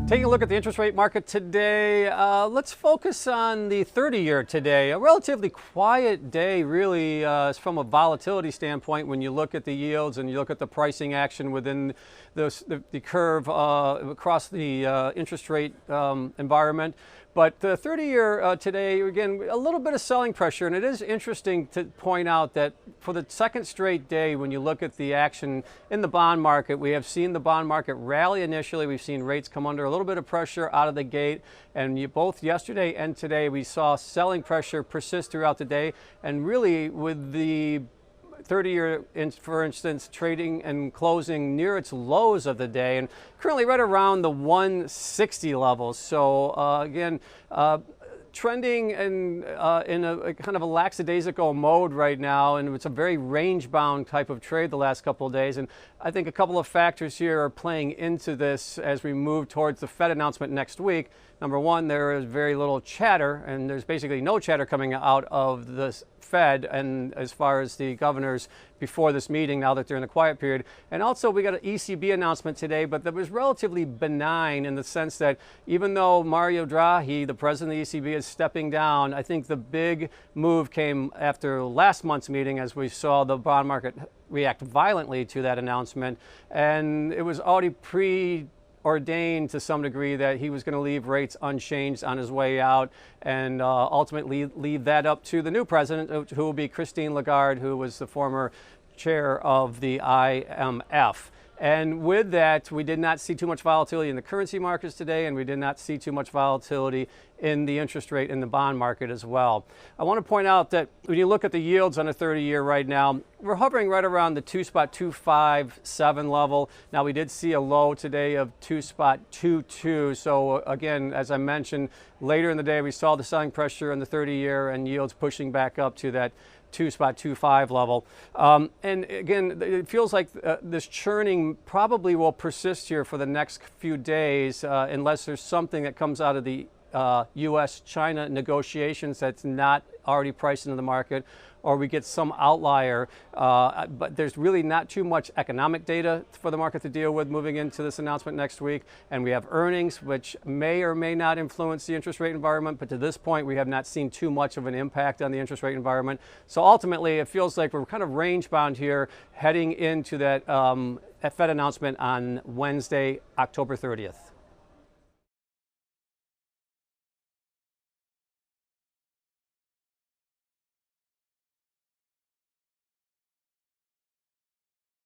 Taking a look at the interest rate market today, let's focus on the 30-year today. A relatively quiet day, really, from a volatility standpoint when you look at the yields and you look at the pricing action within the curve across the interest rate environment. But the 30-year today, again, a little bit of selling pressure. And it is interesting to point out that for the second straight day, when you look at the action in the bond market, we have seen the bond market rally initially. We've seen rates come under a little bit of pressure out of the gate. And both yesterday and today, we saw selling pressure persist throughout the day. And really, with the 30-year, for instance, trading and closing near its lows of the day, and currently right around the 160 levels. So again, trending in a kind of a lackadaisical mode right now, and it's a very range-bound type of trade the last couple of days. And I think a couple of factors here are playing into this as we move towards the Fed announcement next week. Number one, there is very little chatter, and there's basically no chatter coming out of the Fed and as far as the governors before this meeting, now that they're in the quiet period. And also we got an ECB announcement today, but that was relatively benign in the sense that even though Mario Draghi, the president of the ECB, is stepping down, I think the big move came after last month's meeting as we saw the bond market react violently to that announcement. And it was already preordained to some degree that he was going to leave rates unchanged on his way out and ultimately leave that up to the new president, who will be Christine Lagarde, who was the former chair of the IMF. And with that, we did not see too much volatility in the currency markets today, and we did not see too much volatility in the interest rate in the bond market as well. I want to point out that when you look at the yields on a 30-year right now, we're hovering right around the 2.257 level. Now, we did see a low today of 2.22. So again, as I mentioned, later in the day, we saw the selling pressure in the 30-year and yields pushing back up to that 2.25 level. And again, it feels like this churning probably will persist here for the next few days unless there's something that comes out of the U.S.-China negotiations that's not already priced into the market, or we get some outlier. But there's really not too much economic data for the market to deal with moving into this announcement next week. And we have earnings, which may or may not influence the interest rate environment. But to this point, we have not seen too much of an impact on the interest rate environment. So ultimately, it feels like we're kind of range bound here heading into that Fed announcement on Wednesday, October 30th.